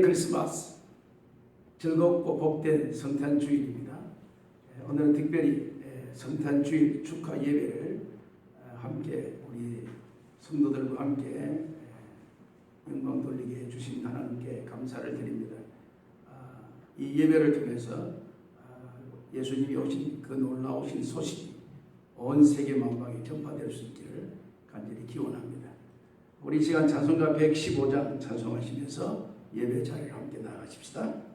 크리스마스, 즐겁고 복된 성탄 주일입니다. 오늘은 특별히 성탄 주일 축하 예배를 함께 우리 성도들과 함께 영광 돌리게 해주신 하나님께 감사를 드립니다. 이 예배를 통해서 예수님이 오신 그 놀라우신 소식이 온 세계 만방에 전파될 수 있기를 간절히 기원합니다. 우리 시간 찬송가 115장 찬송하시면서 예배 자리를 함께 나가십시다.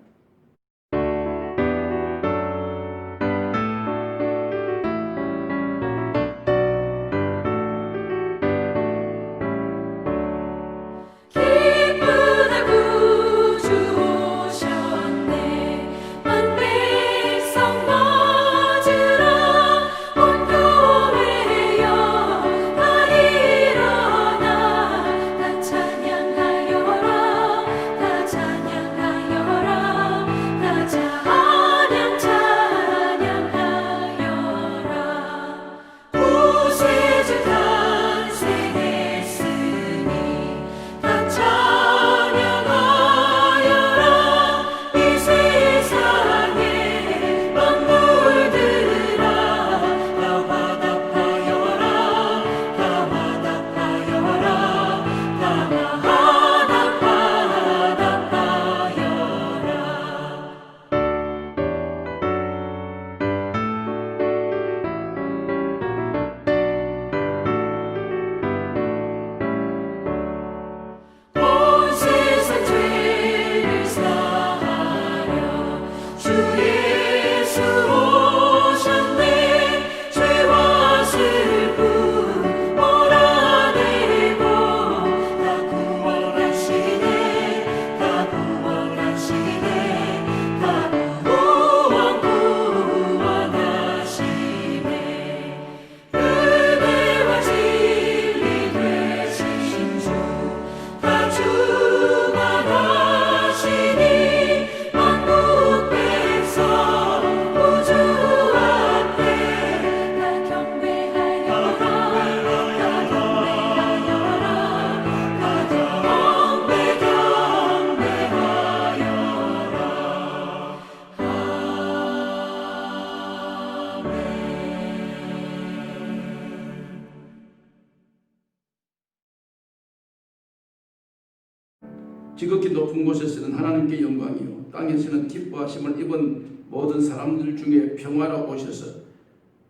지극히 높은 곳에서는 하나님께 영광이요 땅에서는 기뻐하심을 입은 모든 사람들 중에 평화로 오셔서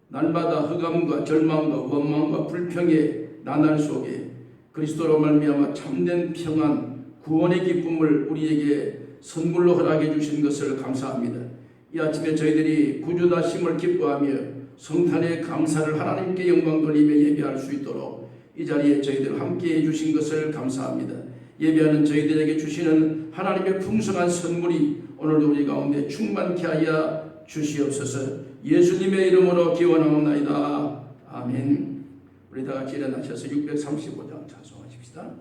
날마다 흑암과 절망과 원망과 불평의 나날 속에 그리스도로 말미암아 참된 평안 구원의 기쁨을 우리에게 선물로 허락해 주신 것을 감사합니다. 이 아침에 저희들이 구주다심을 기뻐하며 성탄의 감사를 하나님께 영광 돌리며 예배할 수 있도록 이 자리에 저희들 함께 해주신 것을 감사합니다. 예배하는 저희들에게 주시는 하나님의 풍성한 선물이 오늘도 우리 가운데 충만케 하여 주시옵소서. 예수님의 이름으로 기원하옵나이다. 아멘. 우리 다 같이 일어나셔서 635장 찬송하십시다.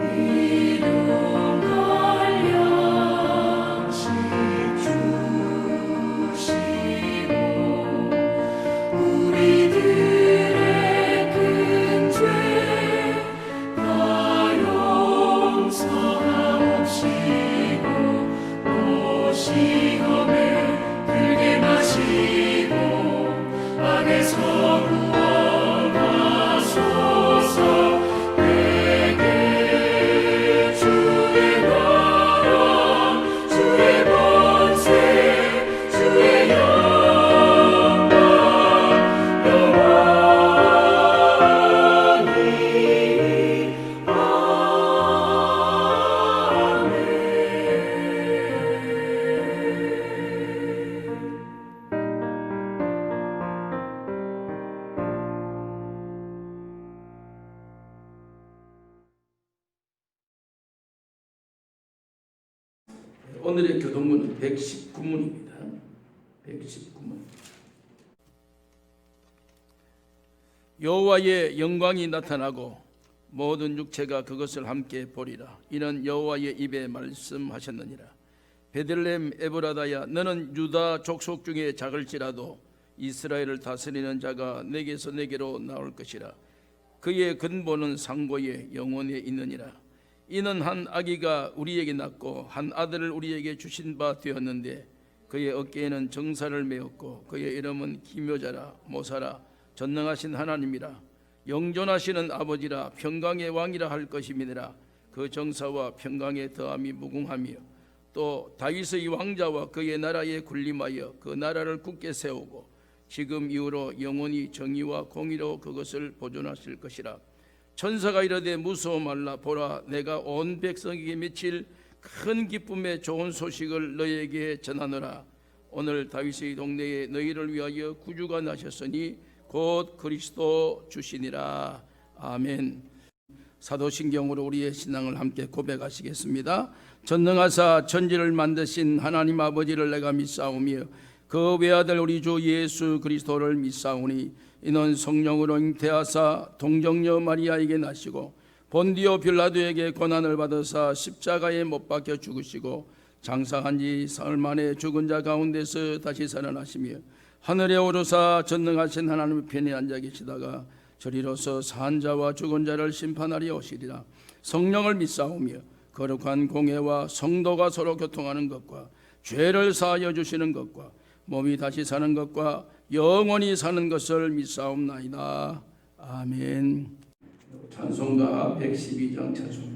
이름 걸려 오늘의 교동문은 119문입니다. 119문. 여호와의 영광이 나타나고 모든 육체가 그것을 함께 보리라. 이는 여호와의 입에 말씀하셨느니라. 베들레헴 에브라다야, 너는 유다 족속 중에 작을지라도 이스라엘을 다스리는 자가 내게서 내게로 나올 것이라. 그의 근본은 상고의 영원에 있느니라. 이는 한 아기가 우리에게 낳고 한 아들을 우리에게 주신 바 되었는데 그의 어깨에는 정사를 메었고 그의 이름은 기묘자라, 모사라, 전능하신 하나님이라, 영존하시는 아버지라, 평강의 왕이라 할 것임이니라. 그 정사와 평강의 더함이 무궁하며 또 다윗의 왕자와 그의 나라에 군림하여 그 나라를 굳게 세우고 지금 이후로 영원히 정의와 공의로 그것을 보존하실 것이라. 천사가 이르되 무서워 말라. 보라, 내가 온 백성에게 미칠 큰 기쁨의 좋은 소식을 너희에게 전하노라. 오늘 다윗의 동네에 너희를 위하여 구주가 나셨으니 곧 그리스도 주시니라. 아멘. 사도신경으로 우리의 신앙을 함께 고백하시겠습니다. 전능하사 천지를 만드신 하나님 아버지를 내가 믿사오며 그 외아들 우리 주 예수 그리스도를 믿사오니 이는 성령으로 잉태하사 동정녀 마리아에게 나시고 본디오 빌라도에게 고난을 받으사 십자가에 못 박혀 죽으시고 장사한 지 사흘 만에 죽은 자 가운데서 다시 살아나시며 하늘에 오르사 전능하신 하나님의 편에 앉아 계시다가 저리로서 산 자와 죽은 자를 심판하려 오시리라. 성령을 믿사오며 거룩한 공회와 성도가 서로 교통하는 것과 죄를 사하여 주시는 것과 몸이 다시 사는 것과 영원히 사는 것을 믿사옵나이다. 아멘. 찬송가 112장 찬송입니다.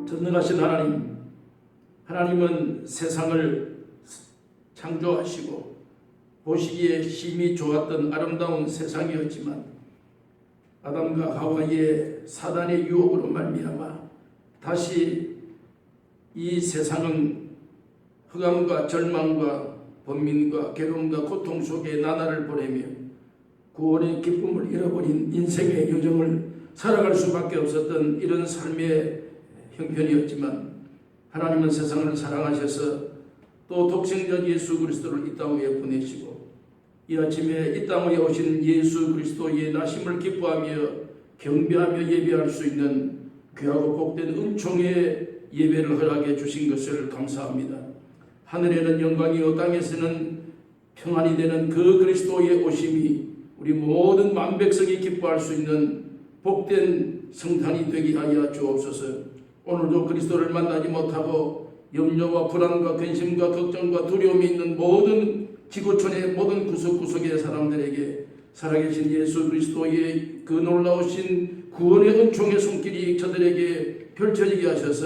전능하신 하나님은 세상을 창조하시고 보시기에 심히 좋았던 아름다운 세상이었지만 아담과 하와의 사단의 유혹으로 말미암아 다시 이 세상은 흑암과 절망과 번민과 괴로움과 고통 속에 나날을 보내며 구원의 기쁨을 잃어버린 인생의 여정을 살아갈 수밖에 없었던 이런 삶의 형편이었지만 하나님은 세상을 사랑하셔서 또 독생자 예수 그리스도를 이 땅에 보내시고 이 아침에 이 땅에 오신 예수 그리스도의 나심을 기뻐하며 경배하며 예배할 수 있는 귀하고 복된 은총의 예배를 허락해 주신 것을 감사합니다. 하늘에는 영광이요 땅에서는 평안이 되는 그 그리스도의 오심이 우리 모든 만백성이 기뻐할 수 있는 복된 성탄이 되게 하여 주옵소서. 오늘도 그리스도를 만나지 못하고 염려와 불안과 근심과 걱정과 두려움이 있는 모든 지구촌의 모든 구석구석의 사람들에게 살아계신 예수 그리스도의 그 놀라우신 구원의 은총의 손길이 저들에게 펼쳐지게 하셔서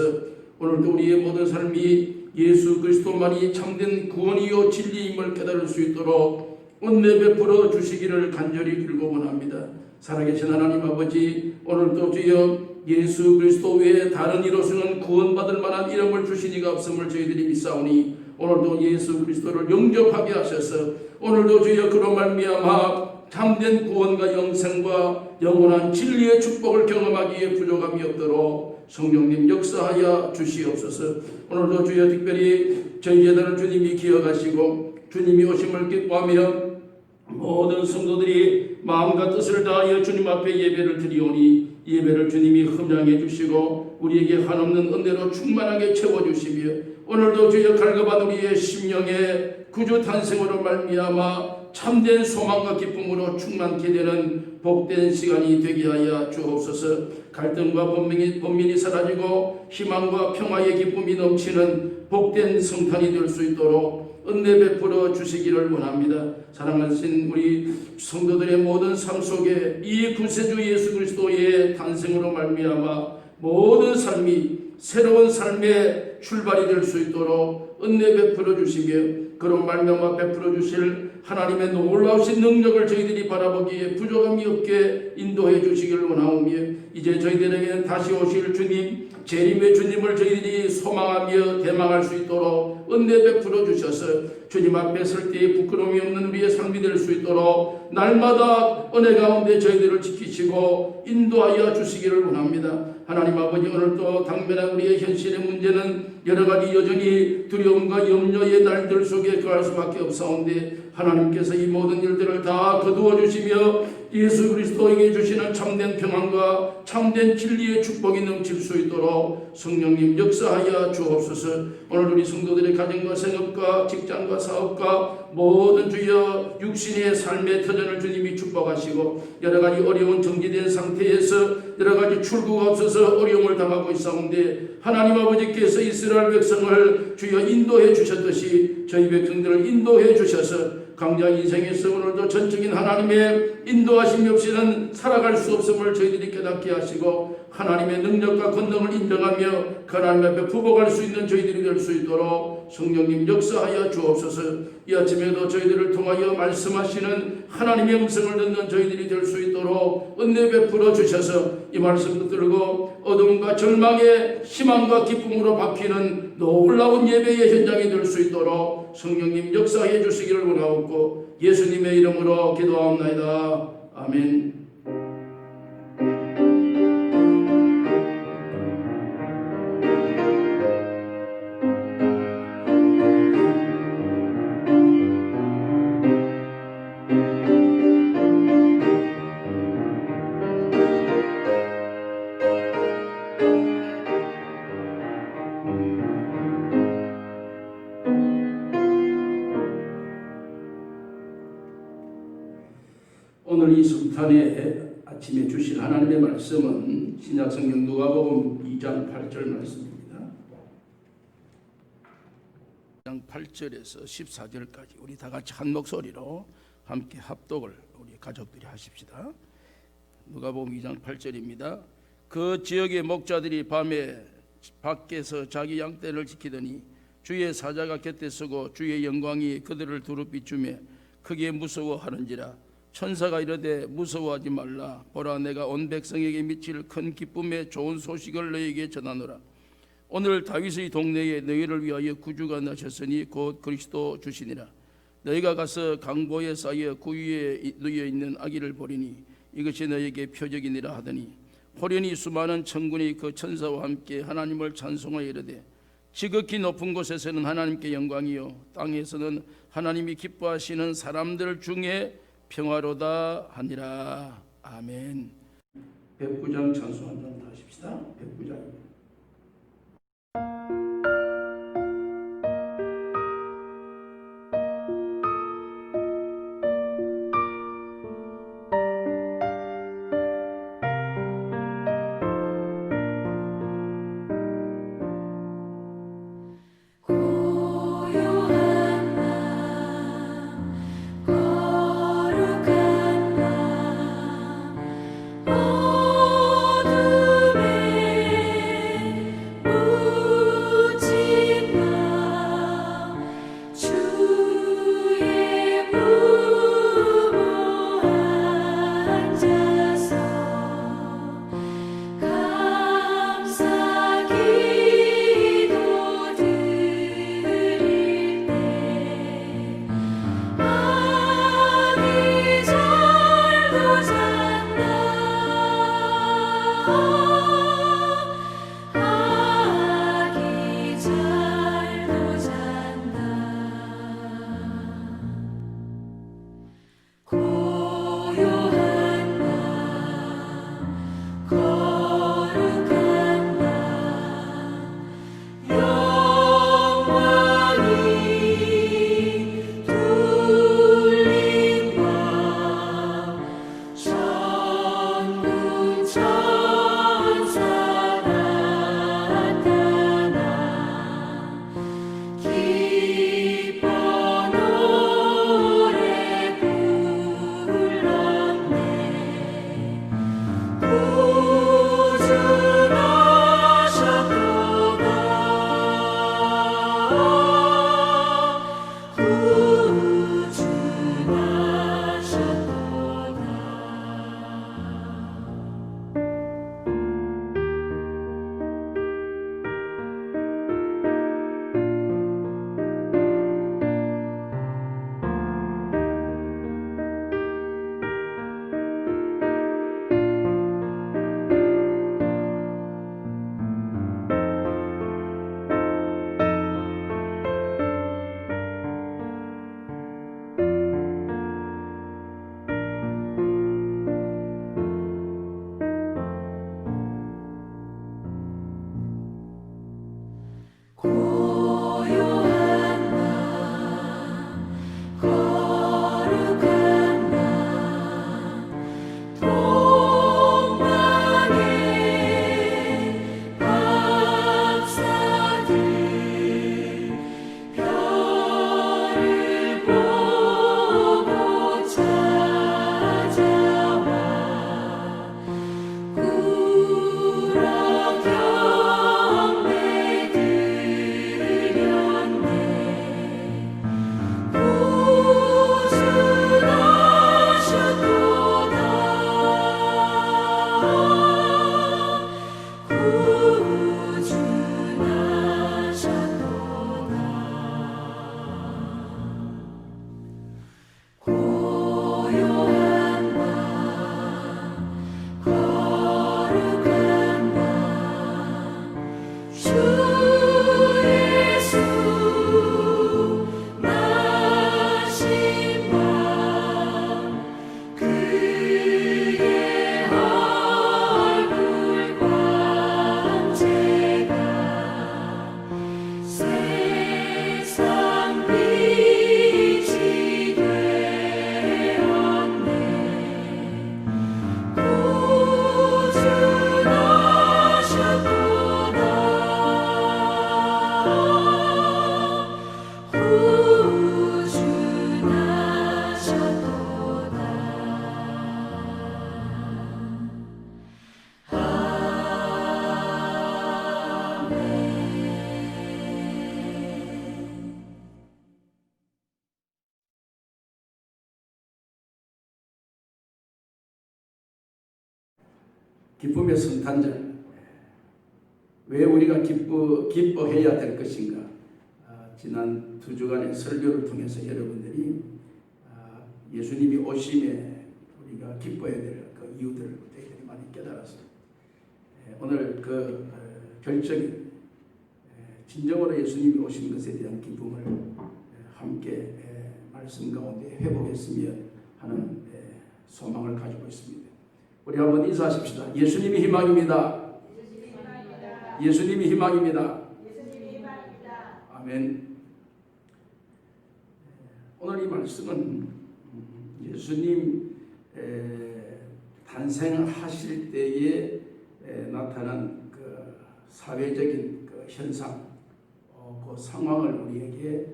오늘도 우리의 모든 삶이 예수 그리스도만이 참된 구원이요 진리임을 깨달을 수 있도록 은혜 베풀어 주시기를 간절히 빌고 원합니다. 살아계신 하나님 아버지, 오늘도 주여 예수 그리스도 외에 다른 이로서는 구원받을 만한 이름을 주신 이가 없음을 저희들이 믿사오니 오늘도 예수 그리스도를 영접하게 하셔서 오늘도 주여 그로 말미암아 참된 구원과 영생과 영원한 진리의 축복을 경험하기에 부족함이 없도록 성령님 역사하여 주시옵소서. 오늘도 주여 특별히 저희 예단을 주님이 기억하시고 주님이 오심을 기뻐하며 모든 성도들이 마음과 뜻을 다하여 주님 앞에 예배를 드리오니 예배를 주님이 흠양해 주시고 우리에게 한없는 은혜로 충만하게 채워주시며 오늘도 주여 갈급한 우리의 심령의 구주 탄생으로 말미암아 참된 소망과 기쁨으로 충만케 되는 복된 시간이 되게 하여 주옵소서. 갈등과 번민이 사라지고 희망과 평화의 기쁨이 넘치는 복된 성탄이 될 수 있도록 은혜 베풀어 주시기를 원합니다. 사랑하신 우리 성도들의 모든 삶 속에 이 구세주 예수 그리스도의 탄생으로 말미암아 모든 삶이 새로운 삶의 출발이 될 수 있도록 은혜 베풀어 주시며 그런 말미암아 베풀어 주실 하나님의 놀라우신 능력을 저희들이 바라보기에 부족함이 없게 인도해 주시기를 원하오며 이제 저희들에게는 다시 오실 주님 재림의 주님을 저희들이 소망하며 대망할 수 있도록 은혜 베풀어 주셔서 주님 앞에 설 때에 부끄러움이 없는 우리의 삶이 될 수 있도록 날마다 은혜 가운데 저희들을 지키시고 인도하여 주시기를 원합니다. 하나님 아버지, 오늘도 당면한 우리의 현실의 문제는 여러 가지 여전히 두려움과 염려의 날들 속에 거할 수밖에 없사온데 하나님께서 이 모든 일들을 다 거두어 주시며 예수 그리스도에게 주시는 참된 평안과 참된 진리의 축복이 넘칠 수 있도록 성령님 역사하여 주옵소서. 오늘 우리 성도들의 가정과 생업과 직장과 사업과 모든 주여 육신의 삶의 터전을 주님이 축복하시고 여러 가지 어려운 정지된 상태에서 여러 가지 출구가 없어서 어려움을 당하고 있사온데 하나님 아버지께서 이스라엘 백성을 주여 인도해 주셨듯이 저희 백성들을 인도해 주셔서 강장 인생에서 오늘도 전적인 하나님의 인도하심이 없이는 살아갈 수 없음을 저희들이 깨닫게 하시고 하나님의 능력과 권능을 인정하며 그 하나님 앞에 부복할 수 있는 저희들이 될 수 있도록 성령님 역사하여 주옵소서. 이 아침에도 저희들을 통하여 말씀하시는 하나님의 음성을 듣는 저희들이 될 수 있도록 은혜 베풀어 주셔서 이 말씀 붙들고 어둠과 절망의 희망과 기쁨으로 바뀌는 놀라운 예배의 현장이 될 수 있도록 성령님 역사해 주시기를 원하옵고 예수님의 이름으로 기도하옵나이다. 아멘. 오늘 이 성탄의 아침에 주신 하나님의 말씀은 신약성경 누가복음 2장 8절 말씀입니다. 2장 8절에서 14절까지 우리 다 같이 한 목소리로 함께 합독을 우리 가족들이 하십시다. 누가복음 2장 8절입니다. 그 지역의 목자들이 밤에 밖에서 자기 양떼를 지키더니 주의 사자가 곁에 서고 주의 영광이 그들을 두루 비추며 크게 무서워하는지라. 천사가 이르되 무서워하지 말라. 보라, 내가 온 백성에게 미칠 큰 기쁨의 좋은 소식을 너희에게 전하노라. 오늘 다윗의 동네에 너희를 위하여 구주가 나셨으니 곧 그리스도 주시니라. 너희가 가서 강보에 쌓여 구유에 누워 있는 아기를 보리니 이것이 너희에게 표적이니라 하더니 호련히 수많은 천군이 그 천사와 함께 하나님을 찬송하여 이르되 지극히 높은 곳에서는 하나님께 영광이요 땅에서는 하나님이 기뻐하시는 사람들 중에 평화로다 하니라. 아멘. 109장 찬송 한 번 하십시다. 109장. 기쁨의 성탄절. 왜 우리가 기뻐해야 될 것인가? 지난 2주간의 설교를 통해서 여러분들이 예수님이 오심에 우리가 기뻐해야 될 그 이유들을 저희들이 많이 깨달았습니다. 오늘 그 결정인 진정으로 예수님이 오신 것에 대한 기쁨을 함께 말씀 가운데 회복했으면 하는 소망을 가지고 있습니다. 우리 한번 인사하십시다. 예수님이 희망입니다. 예수님이 희망입니다. 아멘. 오늘 이 말씀은 예수님 탄생하실 때에 나타난 그 사회적인 그 현상, 그 상황을 우리에게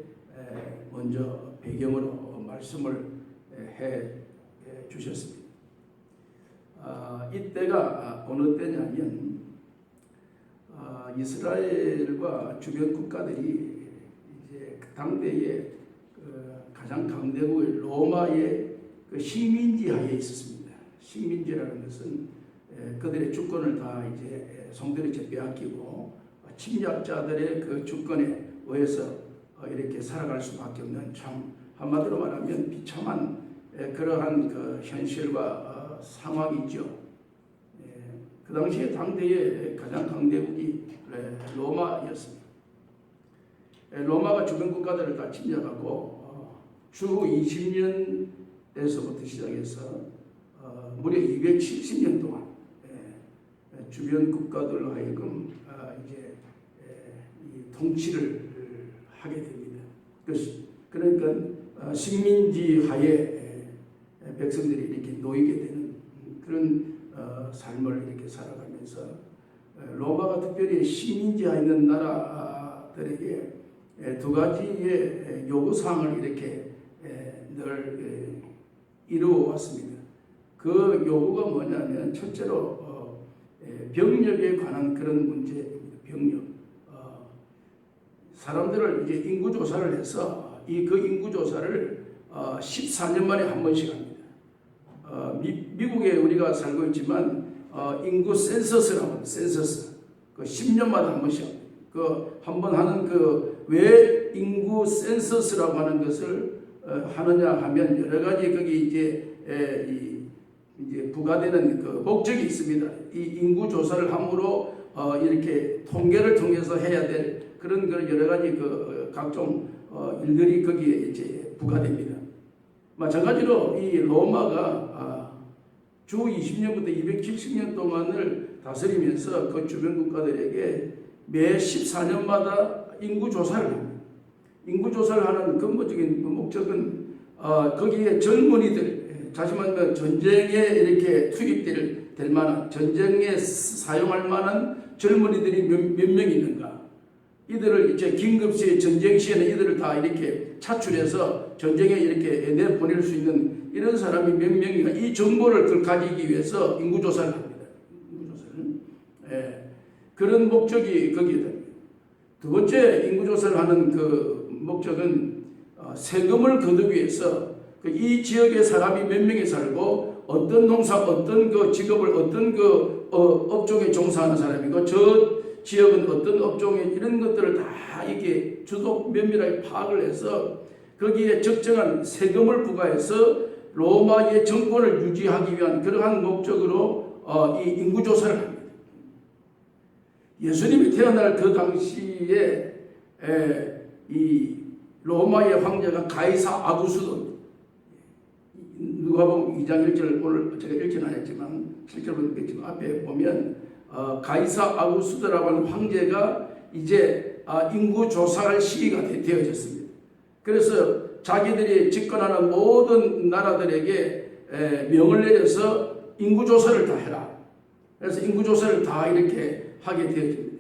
먼저 배경으로 말씀을 해 주셨습니다. 이때가 어느 때냐면 이스라엘과 주변 국가들이 이제 그 당대에 가장 강대국의 로마의 그 식민지하에 있었습니다. 식민지라는 것은 그들의 주권을 다 이제 성들이 빼앗기고 침략자들의 그 주권에 의해서 이렇게 살아갈 수밖에 없는, 참 한마디로 말하면 비참한 그러한 그 현실과 상황이죠. 그 당시에 당대의 가장 강대국이 로마였습니다. 로마가 주변 국가들을 다 침략하고 주 20년에서부터 시작해서 무려 270년 동안 주변 국가들로 하여금 이제 이 통치를 하게 됩니다. 그러니까 식민지 하에 백성들이 이렇게 놓이게 되는 그런 삶을 이렇게 살아가면서 로마가 특별히 식민지하에 있는 나라들에게 두 가지의 요구사항을 이렇게 늘 이루어 왔습니다. 그 요구가 뭐냐면 첫째로 병력에 관한 그런 문제입니다. 병력. 사람들을 이제 인구 조사를 해서 그 인구 조사를 14년 만에 한 번씩 합니다. 미국에 우리가 살고 있지만 인구 센서스라고 센서스 그 10년마다 한 번씩 합니다. 그 한 번 하는 그 왜 인구 센서스라고 하는 것을 하느냐 하면 여러 가지 거기 이제 부과되는 그 목적이 있습니다. 이 인구 조사를 함으로 이렇게 통계를 통해서 해야 될 그런 여러 가지 그 각종 일들이 거기에 이제 부과됩니다. 마찬가지로 이 로마가 주 20년부터 270년 동안을 다스리면서 그 주변 국가들에게 매 14년마다 인구 조사를 합니다. 인구 조사를 하는 근본적인 목적은 거기에 젊은이들, 다시 말하면 전쟁에 이렇게 투입될 만한, 전쟁에 사용할 만한 젊은이들이 몇 명 있는가. 이들을 이제 긴급시에 전쟁 시에는 이들을 다 이렇게 차출해서 전쟁에 이렇게 내보낼 수 있는 이런 사람이 몇 명인가, 이 정보를 가지기 위해서 인구조사를 합니다. 인구조사를. 그런 목적이 거기에다. 두 번째 인구조사를 하는 그 목적은 세금을 거두기 위해서 이 지역의 사람이 몇 명이 살고 어떤 농사, 어떤 그 직업을, 어떤 그 업종에 종사하는 사람이고 저 지역은 어떤 업종에 이런 것들을 다 이게 주도 면밀하게 파악을 해서 거기에 적정한 세금을 부과해서 로마의 정권을 유지하기 위한 그러한 목적으로 이 인구조사를 합니다. 예수님이 태어날 그 당시에 이 로마의 황제가 가이사 아구스도, 누가복음 2장 1절, 오늘 제가 읽지는 않았지만 실제로 보겠지만 앞에 보면 가이사 아구스도라고 하는 황제가 이제 인구조사할 시기가 되어졌습니다. 그래서 자기들이 집권하는 모든 나라들에게 명을 내려서 인구조사를 다 해라. 그래서 인구조사를 다 이렇게 하게 되어집니다.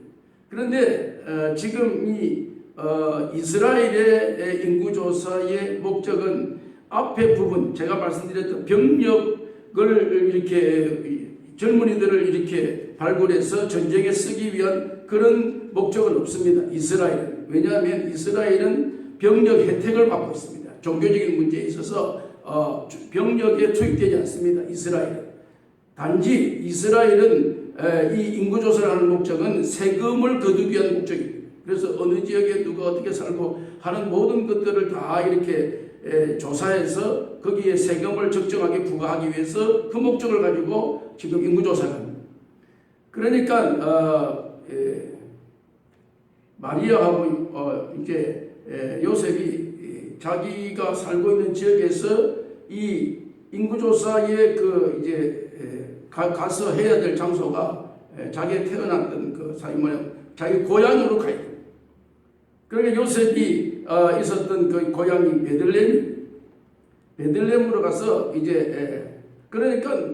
그런데 지금 이 이스라엘의 인구조사의 목적은 앞에 부분, 제가 말씀드렸던 병력을 이렇게 젊은이들을 이렇게 발굴해서 전쟁에 쓰기 위한 그런 목적은 없습니다. 이스라엘은. 왜냐하면 이스라엘은 병력 혜택을 받고 있습니다. 종교적인 문제에 있어서 병력에 투입되지 않습니다. 이스라엘은. 단지 이스라엘은 이 인구조사를 하는 목적은 세금을 거두기 위한 목적입니다. 그래서 어느 지역에 누가 어떻게 살고 하는 모든 것들을 다 이렇게 조사해서 거기에 세금을 적정하게 부과하기 위해서 그 목적을 가지고 지금 인구조사를 합니다. 그러니까 마리아하고 이제 요셉이 자기가 살고 있는 지역에서 이 인구조사에 그 이제 가서 해야 될 장소가 자기가 태어났던 그 자기 고향으로 가야 돼요. 그러니까 요셉이 있었던 그 고향이 베들레헴으로 가서 이제 그러니까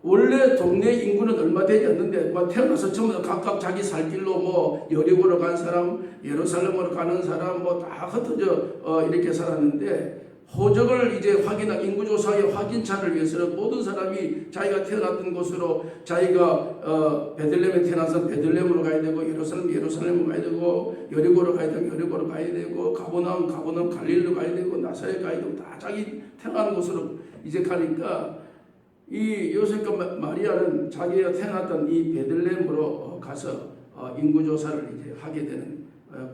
원래 동네 인구는 얼마 되지 않는데 태어나서 전부 다 각각 자기 살 길로 뭐 여리고로 간 사람, 예루살렘으로 가는 사람 뭐 다 흩어져 이렇게 살았는데 호적을 이제 인구조사의 확인차를 위해서는 모든 사람이 자기가 태어났던 곳으로 자기가 베들레헴에 태어나서 베들레헴으로 가야 되고 예루살렘으로 가야 되고 여리고로 가야 되고 여리고로 가야 되고 가버나움 갈릴리로 가야 되고 나사렛 가야 되고 다 자기 태어난 곳으로 이제 가니까 이 요셉과 마리아는 자기가 태어났던 이 베들레헴으로 가서 인구조사를 이제 하게 되는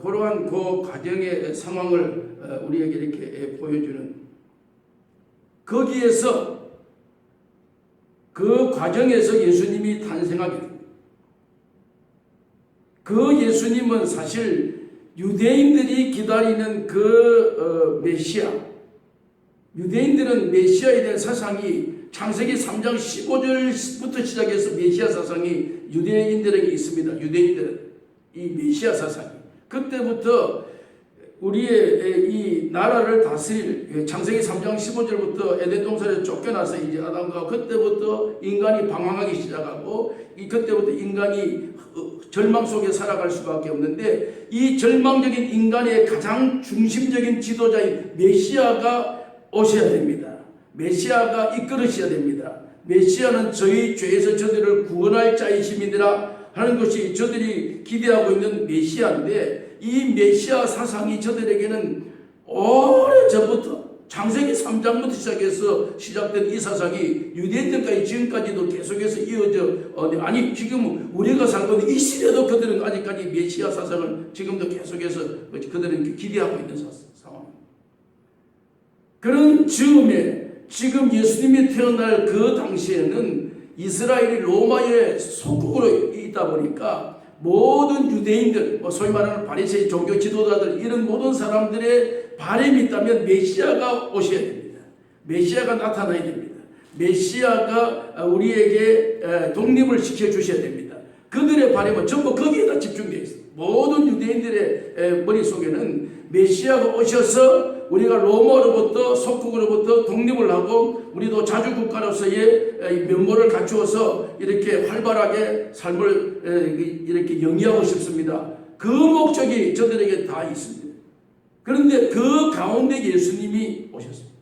그러한 그 과정의 상황을 우리에게 이렇게 보여주는 거기에서 그 과정에서 예수님이 탄생하게 됩니다. 그 예수님은 사실 유대인들이 기다리는 그 메시아, 유대인들은 메시아에 대한 사상이 창세기 3장 15절부터 시작해서 메시아 사상이 유대인들에게 있습니다. 유대인들은 이 메시아 사상이 그때부터 우리의 이 나라를 다스릴 창세기 3장 15절부터 에덴 동산에서 쫓겨나서 이제 아담과 그때부터 인간이 방황하기 시작하고 그때부터 인간이 절망 속에 살아갈 수밖에 없는데 이 절망적인 인간의 가장 중심적인 지도자인 메시아가 오셔야 됩니다. 메시아가 이끌으셔야 됩니다. 메시아는 저희 죄에서 저들을 구원할 자이심이니라 하는 것이 저들이 기대하고 있는 메시아인데 이 메시아 사상이 저들에게는 오래전부터 창세기 3장부터 시작해서 시작된 이 사상이 유대인들까지 지금까지도 계속해서 이어져 아니 지금 우리가 살고 있는 이 시대도 그들은 아직까지 메시아 사상을 지금도 계속해서 그들은 기대하고 있는 상황입니다. 그런 즈음에 지금 예수님이 태어날 그 당시에는 이스라엘이 로마의 속국으로 있다 보니까 모든 유대인들, 소위 말하는 바리새인 종교 지도자들 이런 모든 사람들의 바람이 있다면 메시아가 오셔야 됩니다. 메시아가 나타나야 됩니다. 메시아가 우리에게 독립을 시켜주셔야 됩니다. 그들의 바람은 전부 거기에다 집중되어 있습니다. 모든 유대인들의 머릿속에는 메시아가 오셔서 우리가 로마로부터 속국으로부터 독립을 하고 우리도 자주국가로서의 면모를 갖추어서 이렇게 활발하게 삶을 이렇게 영위하고 싶습니다. 그 목적이 저들에게 다 있습니다. 그런데 그 가운데 예수님이 오셨습니다.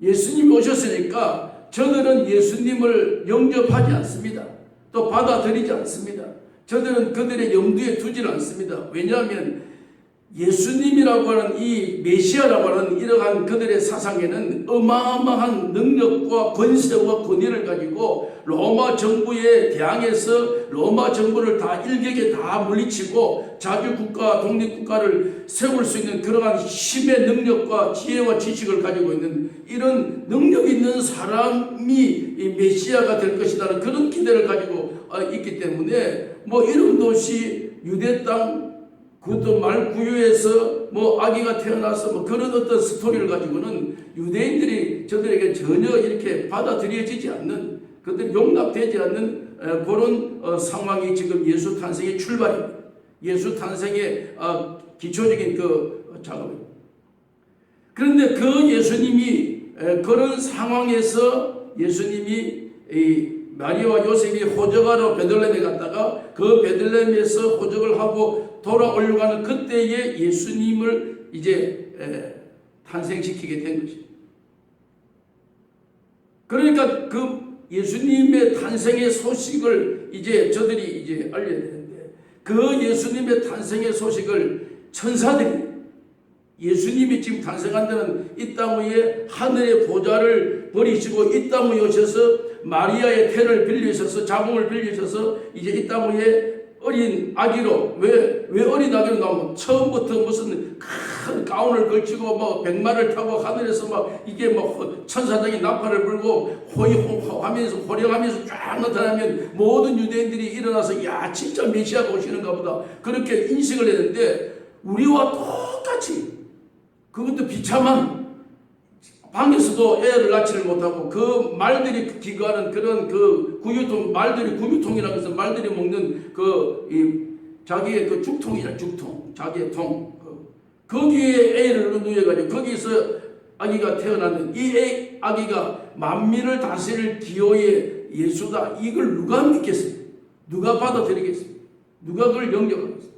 예수님이 오셨으니까 저들은 예수님을 영접하지 않습니다. 또 받아들이지 않습니다. 저들은 그들의 염두에 두지 않습니다. 왜냐하면 예수님이라고 하는 이 메시아라고 하는 이러한 그들의 사상에는 어마어마한 능력과 권세와 권위를 가지고 로마 정부에 대항해서 로마 정부를 다 일격에 다 물리치고 자주국가 독립국가를 세울 수 있는 그러한 힘의 능력과 지혜와 지식을 가지고 있는 이런 능력 있는 사람이 이 메시아가 될 것이라는 그런 기대를 가지고 있기 때문에 뭐 이름도 없이 유대 땅 그것도 말구유에서 뭐 아기가 태어나서 뭐 그런 어떤 스토리를 가지고는 유대인들이 저들에게 전혀 이렇게 받아들여지지 않는 그들이 용납되지 않는 그런 상황이 지금 예수 탄생의 출발입니다. 예수 탄생의 기초적인 그 작업입니다. 그런데 그 예수님이 그런 상황에서 예수님이 마리아와 요셉이 호적하러 베들레헴에 갔다가 그 베들레헴에서 호적을 하고 돌아오려고 하는 그때에 예수님을 이제 탄생시키게 된 것입니다. 그러니까 그 예수님의 탄생의 소식을 이제 저들이 이제 알려야 되는데 그 예수님의 탄생의 소식을 천사들이 예수님이 지금 탄생한다는 이 땅 위에 하늘의 보좌를 버리시고 이 땅에 오셔서 마리아의 태를 빌리셔서 자궁을 빌리셔서 이제 이 땅에 어린 아기로 왜 어린 아기로 나오면 처음부터 무슨 큰 가운을 걸치고 뭐 백마를 타고 하늘에서 막 이게 뭐 천사장이 나팔을 불고 호이호하면서 호령하면서 쫙 나타나면 모든 유대인들이 일어나서 야 진짜 메시아가 오시는가 보다 그렇게 인식을 했는데 우리와 똑같이 그것도 비참한 방에서도 애를 낳지를 못하고 그 말들이 기거하는 그런 그 구유통 말들이 구유통이라고 해서 말들이 먹는 자기의 그 죽통이잖아 죽통 자기의 통 거기에 애를 누여가지고 거기서 아기가 태어났는 이 아기가 만민을 다스릴 기호의 예수다 이걸 누가 믿겠어요? 누가 받아들이겠어요? 누가 그걸 영접하겠어요?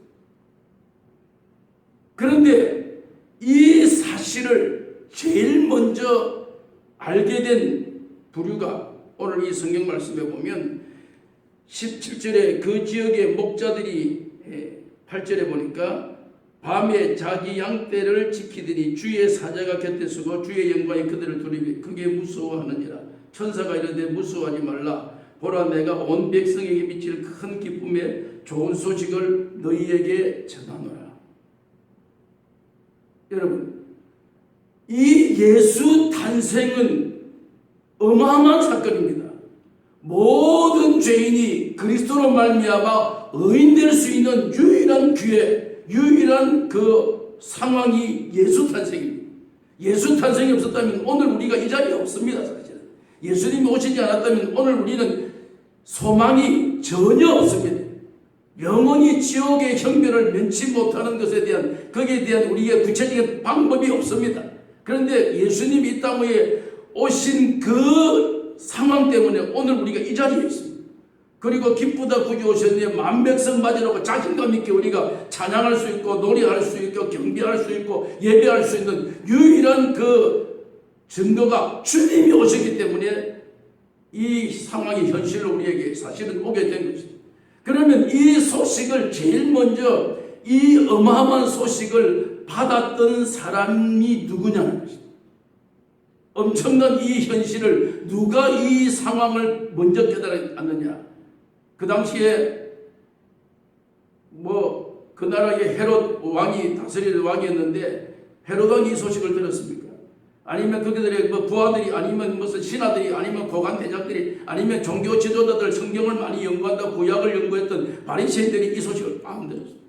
그런데 이 사실을 제일 먼저 알게 된 부류가 오늘 이 성경 말씀에 보면 17절에 그 지역의 목자들이 8절에 보니까 밤에 자기 양떼를 지키더니 주의 사자가 곁에 서고 주의 영광이 그들을 돌리며 크게 무서워하느니라. 천사가 이르되 무서워하지 말라. 보라 내가 온 백성에게 미칠 큰 기쁨에 좋은 소식을 너희에게 전하노라. 여러분 이 예수 탄생은 어마어마한 사건입니다. 모든 죄인이 그리스도로 말미암아 의인될 수 있는 유일한 기회, 유일한 그 상황이 예수 탄생입니다. 예수 탄생이 없었다면 오늘 우리가 이 자리에 없습니다. 사실은. 예수님이 오시지 않았다면 오늘 우리는 소망이 전혀 없습니다. 영원히 지옥의 형벌을 면치 못하는 것에 대한 거기에 대한 우리의 구체적인 방법이 없습니다. 그런데 예수님이 이 땅에 오신 그 상황 때문에 오늘 우리가 이 자리에 있습니다. 그리고 기쁘다 구주 오셨네 만백성 맞으라고 자신감 있게 우리가 찬양할 수 있고 노래할 수 있고 경배할 수 있고 예배할 수 있는 유일한 그 증거가 주님이 오셨기 때문에 이 상황이 현실로 우리에게 사실은 오게 된 것입니다. 그러면 이 소식을 제일 먼저 이 어마어마한 소식을 받았던 사람이 누구냐는 것입니다. 엄청난 이 현실을 누가 이 상황을 먼저 깨달았느냐. 그 당시에 그 나라의 헤롯 왕이 다스리는 왕이었는데 헤롯 왕이 이 소식을 들었습니까? 아니면 그들의 부하들이 아니면 무슨 신하들이 아니면 고관 대장들이 아니면 종교 지도자들 성경을 많이 연구한다 구약을 연구했던 바리새인들이 이 소식을 안 들었습니다.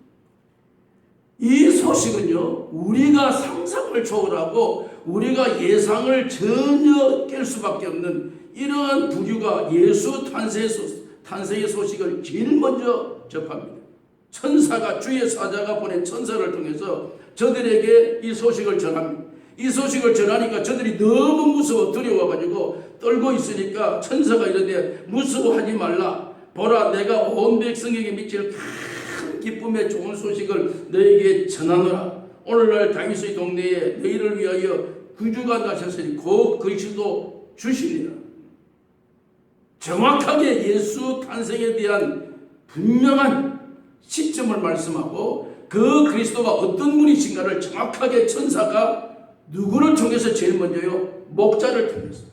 이 소식은요 우리가 상상을 초월하고 우리가 예상을 전혀 깰 수밖에 없는 이러한 부류가 예수 탄생의 소식을 제일 먼저 접합니다. 천사가 주의 사자가 보낸 천사를 통해서 저들에게 이 소식을 전합니다. 이 소식을 전하니까 저들이 너무 무서워 두려워가지고 떨고 있으니까 천사가 이르되 무서워하지 말라. 보라 내가 온 백성에게 미칠 큰 기쁨의 좋은 소식을 너에게 전하노라. 오늘날 다윗의 동네에 너희를 위하여 구주가 나셨으니 곧 그리스도 주시니라. 정확하게 예수 탄생에 대한 분명한 시점을 말씀하고 그 그리스도가 어떤 분이신가를 정확하게 천사가 누구를 통해서 제일 먼저요? 목자를 통해서.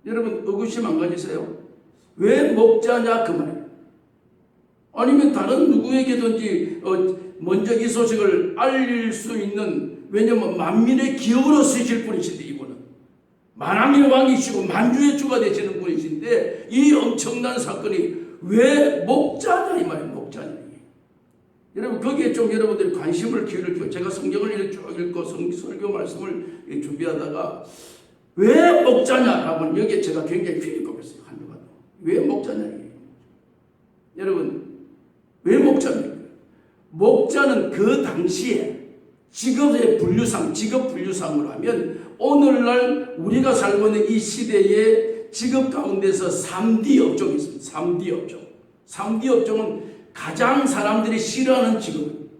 여러분 의구심 안 가지세요? 왜 목자냐 그 말이에요. 아니면 다른 누구에게든지 먼저 이 소식을 알릴 수 있는 왜냐하면 만민의 기업으로 쓰실 분이신데 이분은 만왕의 왕이시고 만주의 주가 되시는 분이신데 이 엄청난 사건이 왜 목자냐 이 말이에요. 목자냐. 여러분 거기에 좀 여러분들이 관심을 기울이고 제가 성경을 쭉 읽고 설교 말씀을 준비하다가 왜 목자냐라면 여기에 제가 굉장히 피리고 있어요. 한동안 왜 목자냐. 여러분 왜 목자입니까? 목자는 그 당시에 직업 분류상으로 하면 오늘날 우리가 살고 있는 이 시대의 직업 가운데서 3D 업종이 있습니다. 3D 업종. 3D 업종은 가장 사람들이 싫어하는 직업입니다.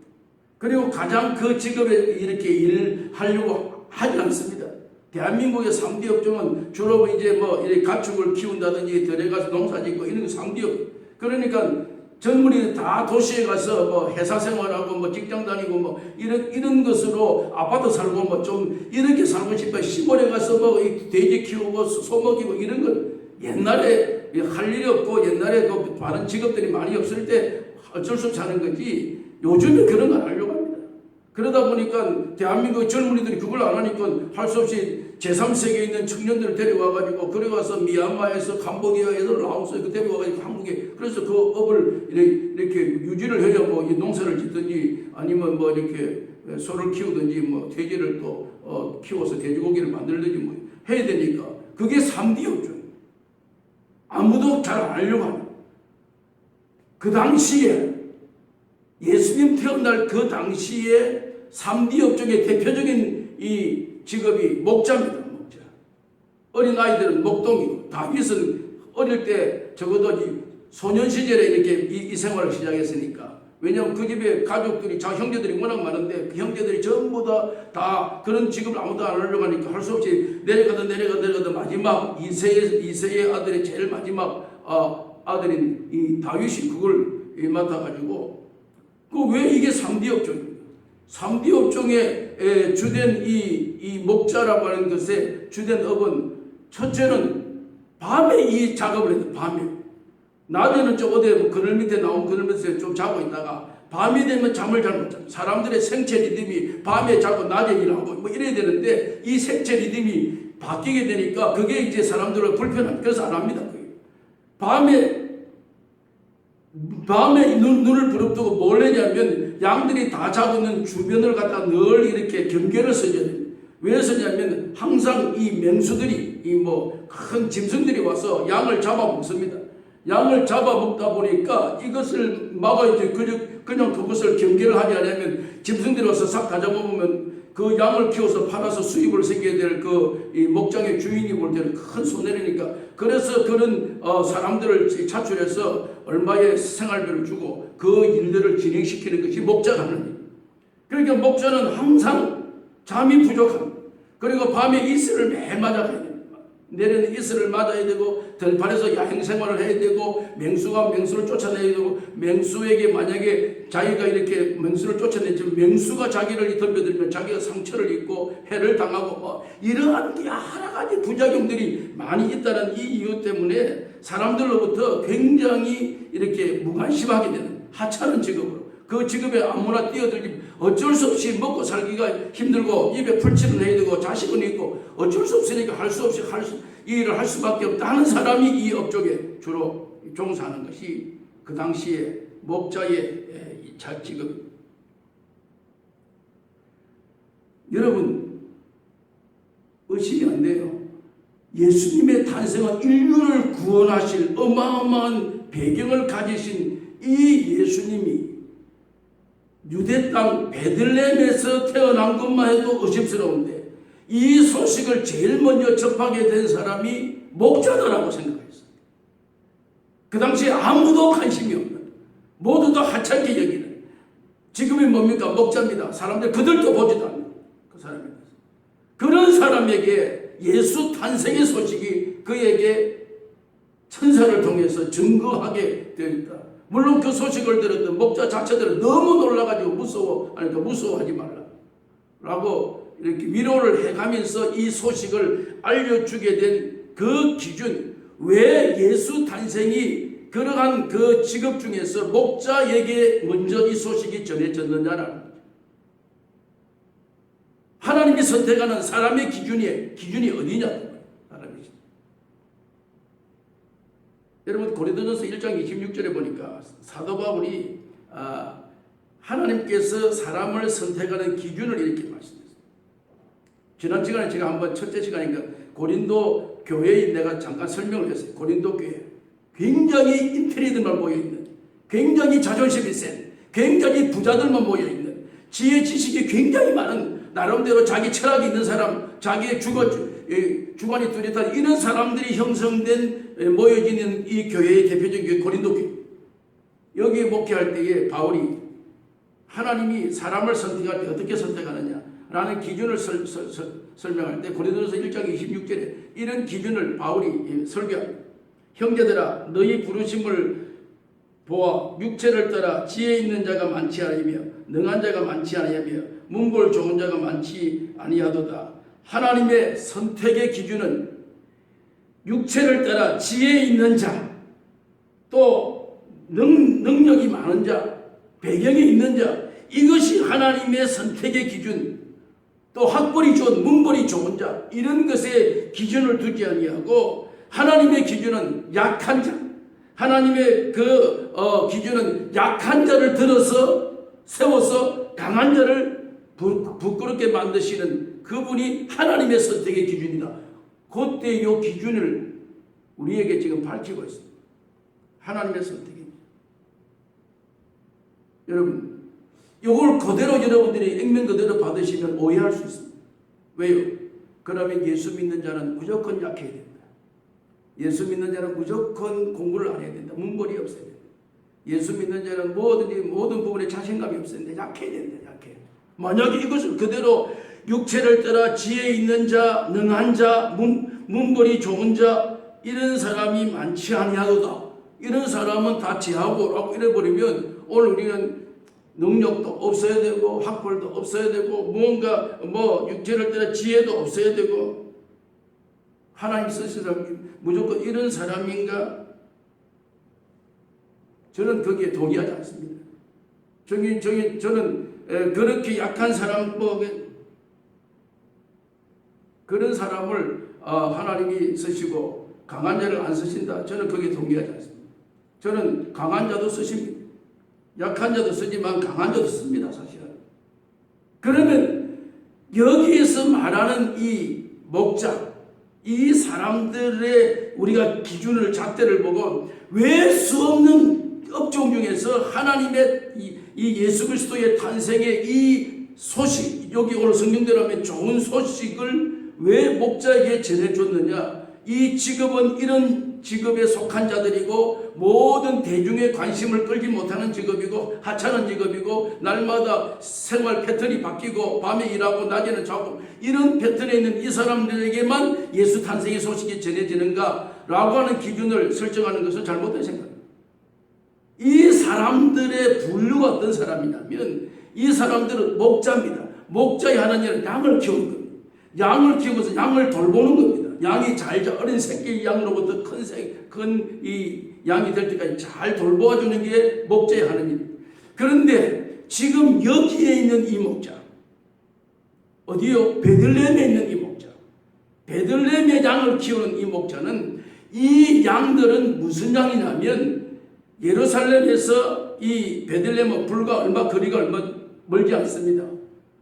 그리고 가장 그 직업에 이렇게 일하려고 하지 않습니다. 대한민국의 3D 업종은 주로 이제 이렇게 가축을 키운다든지 들에 가서 농사 짓고 이런 게 3D 업종. 그러니까 젊은이들 다 도시에 가서 뭐 회사 생활하고 뭐 직장 다니고 뭐 이런 것으로 아파트 살고 뭐 좀 이렇게 살고 싶어. 시골에 가서 뭐 돼지 키우고 소 먹이고 이런 건 옛날에 할 일이 없고 옛날에 그 많은 직업들이 많이 없을 때 어쩔 수 없이 하는 거지. 요즘에 그런 걸 하려고 합니다. 그러다 보니까 대한민국 젊은이들이 그걸 안 하니까 할 수 없이 제3세계에 있는 청년들을 데려와가지고 그래가서 미얀마에서 캄보디아에서 라오스에 데려와가지고 한국에 그래서 그 업을 이렇게 유지를 해야 뭐 농사를 짓든지 아니면 뭐 이렇게 소를 키우든지 뭐 돼지를 또 키워서 돼지고기를 만들든지 뭐 해야 되니까 그게 3D 업종. 아무도 잘 안 하려고 하는. 그 당시에 예수님 태어날 그 당시에 3D 업종의 대표적인 이 직업이 목자입니다. 목자. 어린 아이들은 목동이고 다윗은 어릴 때 적어도 소년 시절에 이렇게 이 생활을 시작했으니까 왜냐하면 그 집에 가족들이 형제들이 워낙 많은데 그 형제들이 전부 다 그런 직업을 아무도 안 하려고 하니까 할 수 없이 내려가다 마지막 이세의 아들의 제일 마지막 아들인 이 다윗이 그걸 맡아가지고 왜 이게 3D 업종입니까? 3D 업종의 주된 이 목자라고 하는 것의 주된 업은 첫째는 밤에 이 작업을 해요. 밤에. 낮에는 좀 어디 그늘 밑에 나온 그늘 밑에 좀 자고 있다가 밤이 되면 잠을 잘 못 자요. 사람들의 생체 리듬이 밤에 자고 낮에 일하고 뭐 이래야 되는데 이 생체 리듬이 바뀌게 되니까 그게 이제 사람들을 불편합니다. 그래서 안 합니다. 밤에 눈을 부릅뜨고 뭘 하냐면 양들이 다 자고 있는 주변을 갖다 늘 이렇게 경계를 써줘야 됩니다. 왜 쓰냐면 항상 이 맹수들이 이 뭐 큰 짐승들이 와서 양을 잡아먹습니다. 양을 잡아먹다 보니까 이것을 막아야지 그냥 그것을 경계를 하지 않으면 짐승들이 와서 싹 다 잡아먹으면 그 양을 키워서 팔아서 수입을 생겨야 될 이 목장의 주인이 볼 때는 큰 손해니까 그래서 그런 사람들을 차출해서 얼마의 생활비를 주고 그 일들을 진행시키는 것이 목자가 하는 일. 그러니까 목자는 항상 잠이 부족합니다. 그리고 밤에 이슬을 매일 맞아가야 됩니다. 내려는 이슬을 맞아야 되고 들판에서 야행 생활을 해야 되고 맹수가 맹수를 쫓아내야 되고 맹수에게 만약에 자기가 이렇게 맹수를 쫓아내지만 맹수가 자기를 덤벼들면 자기가 상처를 입고 해를 당하고 이러한 여러 가지 부작용들이 많이 있다는 이 이유 때문에 사람들로부터 굉장히 이렇게 무관심하게 되는 하찮은 직업으로 그 직업에 아무나 뛰어들지 어쩔 수 없이 먹고 살기가 힘들고 입에 풀칠을 해야 되고 자식은 있고 어쩔 수 없으니까 할 수 없이 이 일을 할 수밖에 없다는 사람이 이 업종에 주로 종사하는 것이 그 당시에 목자의 직업입니다. 여러분 의심이 안 돼요. 예수님의 탄생은 인류를 구원하실 어마어마한 배경을 가지신 이 예수님이 유대 땅 베들레헴에서 태어난 것만 해도 의심스러운데 이 소식을 제일 먼저 접하게 된 사람이 목자다라고 생각했어요. 그 당시에 아무도 관심이 없는 모두 다 하찮게 여기는 지금이 뭡니까? 목자입니다. 사람들 그들도 보지도 않는 그 사람입니다. 그런 사람에게 예수 탄생의 소식이 그에게 천사를 통해서 증거하게 되었다. 물론 그 소식을 들었던 목자 자체들은 너무 놀라가지고 무서워하지 말라 라고 이렇게 위로를 해가면서 이 소식을 알려주게 된 그 기준, 왜 예수 탄생이 그러한 그 직업 중에서 목자에게 먼저 이 소식이 전해졌느냐라는 거죠. 하나님이 선택하는 사람의 기준이 어디냐? 여러분 고린도전서 1장 26절에 보니까 사도 바울이 하나님께서 사람을 선택하는 기준을 이렇게 말씀했어요. 지난 시간에 제가 한번 첫째 시간이니까 고린도 교회에 내가 잠깐 설명을 했어요. 고린도 교회 굉장히 인테리들만 모여있는, 굉장히 자존심이 센, 굉장히 부자들만 모여있는, 지혜 지식이 굉장히 많은, 나름대로 자기 철학이 있는 사람, 자기의 주관이 뚜렷한 이런 사람들이 형성된 모여지는 이 교회의 대표적인 교회 고린도 교회. 여기에 목회할 때에 바울이 하나님이 사람을 선택할 때 어떻게 선택하느냐라는 기준을 설명할 때 고린도전서 1장 26절에 이런 기준을 바울이 설교합니다. 형제들아 너희 부르심을 보아 육체를 따라 지혜 있는 자가 많지 아니하며 능한 자가 많지 아니하며 문벌 좋은 자가 많지 아니하도다. 하나님의 선택의 기준은 육체를 따라 지혜 있는 자, 또 능력이 많은 자, 배경이 있는 자, 이것이 하나님의 선택의 기준. 또 학벌이 좋은, 문벌이 좋은 자, 이런 것에 기준을 두지 아니하고 하나님의 기준은 약한 자, 하나님의 기준은 약한 자를 세워서 강한 자를 부끄럽게 만드시는 그분이 하나님의 선택의 기준이다. 그때 이 기준을 우리에게 지금 밝히고 있습니다. 하나님의 선택입니다. 여러분, 이걸 그대로 여러분들이 액면 그대로 받으시면 오해할 수 있습니다. 왜요? 그러면 예수 믿는 자는 무조건 약해야 된다. 예수 믿는 자는 무조건 공부를 안 해야 된다. 문벌이 없어야 된다. 예수 믿는 자는 모든 부분에 자신감이 없어야 된다. 약해야 된다. 약해. 만약에 이것을 그대로 육체를 따라 지혜 있는 자, 능한 자, 문벌이 좋은 자, 이런 사람이 많지 아니하도다. 이런 사람은 다 제하고 라고 이래버리면 오늘 우리는 능력도 없어야 되고 학벌도 없어야 되고 뭔가 육체를 따라 지혜도 없어야 되고 하나님 쓰신 사람 무조건 이런 사람인가? 저는 거기에 동의하지 않습니다. 저는 그렇게 약한 사람 그런 사람을 하나님이 쓰시고 강한 자를 안 쓰신다. 저는 거기에 동의하지 않습니다. 저는 강한 자도 쓰십니다. 약한 자도 쓰지만 강한 자도 씁니다. 사실은. 그러면 여기에서 말하는 이 목자, 이 사람들의 우리가 기준을 잣대를 보고 왜 수 없는 업종 중에서 하나님의 이 예수 그리스도의 탄생의 이 소식, 여기 오늘 성경대로 하면 좋은 소식을 왜 목자에게 전해줬느냐? 이 직업은 이런 직업에 속한 자들이고 모든 대중의 관심을 끌지 못하는 직업이고 하찮은 직업이고 날마다 생활 패턴이 바뀌고 밤에 일하고 낮에는 자고 이런 패턴에 있는 이 사람들에게만 예수 탄생의 소식이 전해지는가 라고 하는 기준을 설정하는 것은 잘못된 생각입니다. 이 사람들의 분류가 어떤 사람이냐면 이 사람들은 목자입니다. 목자의 하는 일은 양을 키우는 겁니다. 양을 키우면서 양을 돌보는 겁니다. 양이 잘 어린 새끼 양으로부터 큰 이 양이 될 때까지 잘 돌보아주는 게 목자의 하는 일. 그런데 지금 여기에 있는 이 목자, 어디요? 베들레헴에 있는 이 목자, 베들레헴의 양을 키우는 이 목자는 이 양들은 무슨 양이냐면 예루살렘에서 이 베들레헴은 불과 거리가 얼마 멀지 않습니다.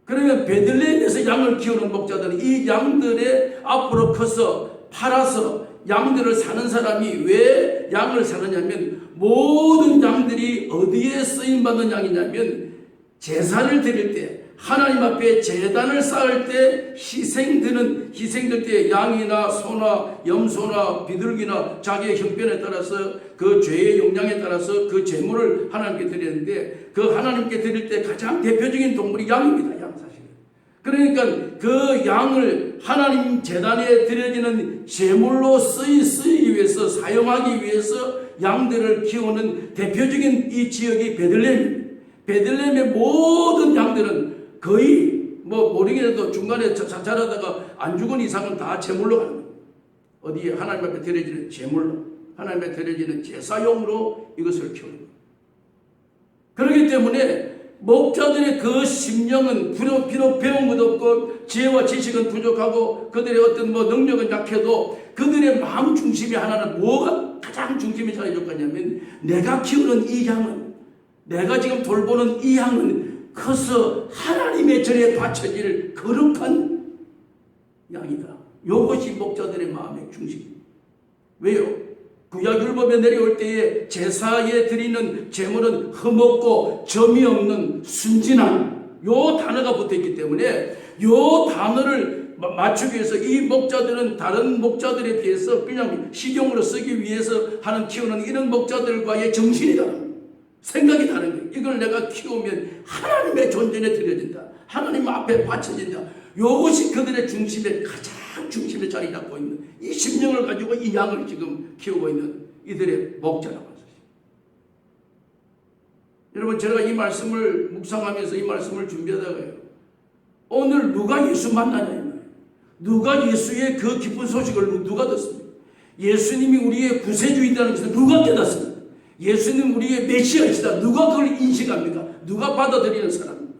그러면 베들레헴에서 양을 키우는 목자들은 이 양들의 앞으로 커서 팔아서 양들을 사는 사람이 왜 양을 사느냐면 모든 양들이 어디에 쓰임받는 양이냐면 제사를 드릴 때 하나님 앞에 제단을 쌓을 때 희생될 때 양이나 소나 염소나 비둘기나 자기의 형편에 따라서 그 죄의 용량에 따라서 그 제물을 하나님께 드리는데 그 하나님께 드릴 때 가장 대표적인 동물이 양입니다. 양 사실. 그러니까 그 양을 하나님 제단에 드려지는 제물로 쓰이기 위해서 사용하기 위해서 양들을 키우는 대표적인 이 지역이 베들레헴입니다. 베들레헴의 모든 양들은 거의 모르긴 해도 중간에 자살하다가 안 죽은 이상은 다 제물로 가는 거예요. 어디에 하나님 앞에 드려지는 제물로, 하나님 앞에 드려지는 제사용으로 이것을 키우는 거예요. 그렇기 때문에 목자들의 그 심령은 비록 배운 것도 없고 지혜와 지식은 부족하고 그들의 어떤 능력은 약해도 그들의 마음 중심이 하나는 뭐가 가장 중심이 잘 해줬겠냐면 내가 키우는 이 양은, 내가 지금 돌보는 이 양은 커서 하나님의 전에 바쳐질 거룩한 양이다. 이것이 목자들의 마음의 중심입니다. 왜요? 구약율법에 내려올 때에 제사에 드리는 제물은 흠없고 점이 없는 순진한 요 단어가 붙어있기 때문에 요 단어를 맞추기 위해서 이 목자들은 다른 목자들에 비해서 그냥 식용으로 쓰기 위해서 키우는 이런 목자들과의 정신이 다릅니다. 생각이 다른 거예요. 이걸 내가 키우면 하나님의 존재에 드려진다. 하나님 앞에 바쳐진다. 이것이 그들의 중심에 가장 중심에 자리 잡고 있는 이 심령을 가지고 이 양을 지금 키우고 있는 이들의 목자라고 하죠. 여러분, 제가 이 말씀을 묵상하면서 이 말씀을 준비하다가요, 오늘 누가 예수 만나냐, 누가 예수의 그 기쁜 소식을 누가 듣습니까? 예수님이 우리의 구세주이다는 것을 누가 깨닫습니까? 예수님 우리의 메시아이시다, 누가 그걸 인식합니까? 누가 받아들이는 사람입니까?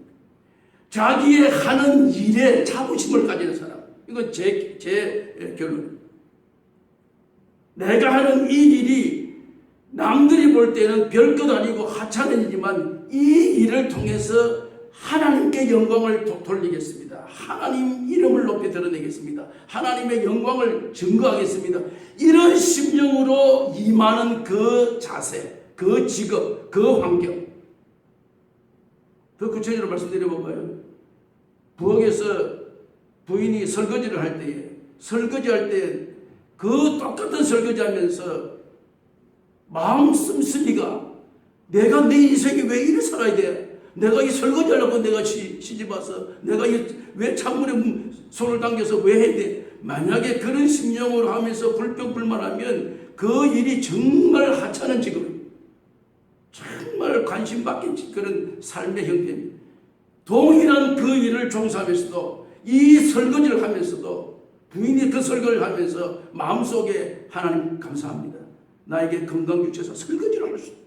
자기의 하는 일에 자부심을 가지는 사람. 이건 제 결론입니다. 내가 하는 이 일이 남들이 볼 때는 별것 아니고 하찮은 일이지만 이 일을 통해서 하나님께 영광을 돌리겠습니다. 하나님 이름을 높이 드러내겠습니다. 하나님의 영광을 증거하겠습니다. 이런 심령으로 임하는 그 자세, 그 직업, 그 환경. 더 구체적으로 말씀드려볼까요? 부엌에서 부인이 설거지를 할 때에, 설거지할 때 그 똑같은 설거지하면서 마음 씀씀이가, 내가 내 인생이 왜 이래 살아야 돼? 내가 이 설거지 하려고 내가 시집 와서 내가 왜 찬물에 손을 당겨서 왜 해야 돼? 만약에 그런 심령으로 하면서 불평불만하면 그 일이 정말 하찮은 직업입니다. 정말 관심 받긴 그런 삶의 형태입니다. 동일한 그 일을 종사하면서도, 이 설거지를 하면서도, 부인이 그 설거지를 하면서 마음속에 하나님 감사합니다. 나에게 건강 주셔서 설거지를 할 수 있다.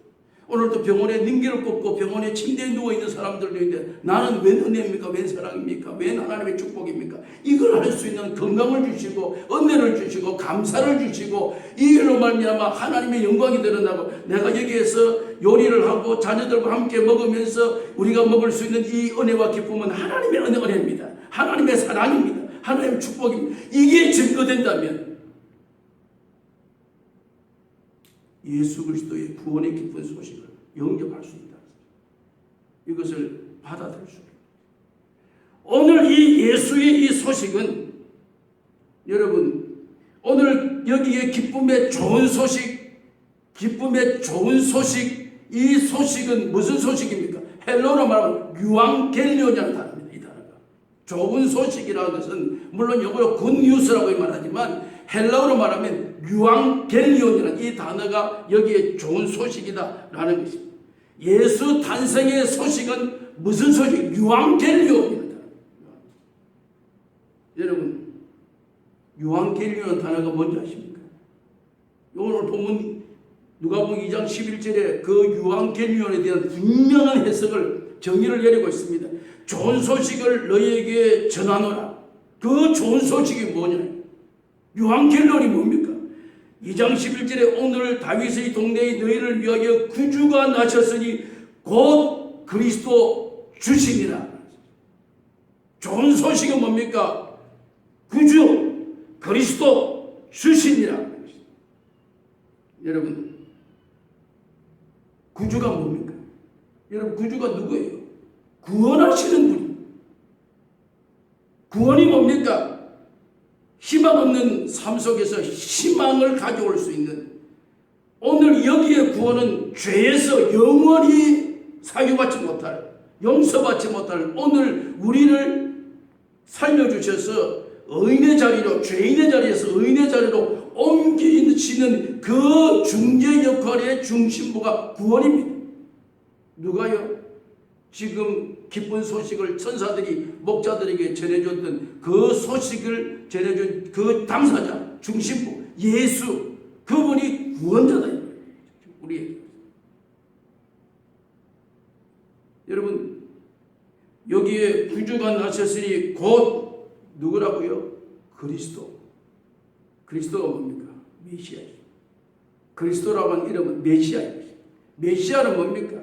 오늘도 병원에 능기를 꽂고 병원에 침대에 누워있는 사람들도 있는데 나는 웬 은혜입니까? 웬 사랑입니까? 웬 하나님의 축복입니까? 이걸 할 수 있는 건강을 주시고 은혜를 주시고 감사를 주시고, 이 일로 말미암아 하나님의 영광이 드러나고, 내가 여기에서 요리를 하고 자녀들과 함께 먹으면서 우리가 먹을 수 있는 이 은혜와 기쁨은 하나님의 은혜입니다. 하나님의 사랑입니다. 하나님의 축복입니다. 이게 증거된다면 예수 그리스도의 구원의 기쁜 소식을 영접할 수 있다. 이것을 받아들일 수 있다. 오늘 이 예수의 이 소식은, 여러분, 오늘 여기에 기쁨의 좋은 소식, 기쁨의 좋은 소식, 이 소식은 무슨 소식입니까? 헬로로 말하면 유앙겔리온이라는 단어입니다. 이 단어가 좋은 소식이라는 것은 물론 영어로 굿뉴스라고 말하지만 헬라어로 말하면 유앙겔리온이라는 이 단어가 여기에 좋은 소식이다라는 것입니다. 예수 탄생의 소식은 무슨 소식? 유앙겔리온입니다. 여러분, 유앙겔리온 단어가 뭔지 아십니까? 오늘 보면 누가복음 2장 11절에 그 유앙겔리온에 대한 분명한 해석을, 정의를 내리고 있습니다. 좋은 소식을 너희에게 전하노라. 그 좋은 소식이 뭐냐? 유앙겔리온이 뭡니까? 2장 11절에 오늘 다윗의 동네에 너희를 위하여 구주가 나셨으니 곧 그리스도 주시니라. 좋은 소식은 뭡니까? 구주 그리스도 주시니라. 여러분, 구주가 뭡니까? 여러분, 구주가 누구예요? 구원하시는 분. 구원이 뭡니까? 희망 없는 삶 속에서 희망을 가져올 수 있는, 오늘 여기에 구원은 죄에서 영원히 사유받지 못할, 용서받지 못할, 오늘 우리를 살려주셔서 의인의 자리로, 죄인의 자리에서 의인의 자리로 옮기시는 그 중재 역할의 중심부가 구원입니다. 누가요? 지금 기쁜 소식을 천사들이 목자들에게 전해줬던 그 소식을 전해준 그 당사자, 중심부, 예수, 그분이 구원자다. 우리 여러분, 여기에 구주가 나셨으니 곧 누구라고요? 그리스도. 그리스도가 뭡니까? 메시아입니다. 그리스도라고 하는 이름은 메시아입니다. 메시아는 뭡니까?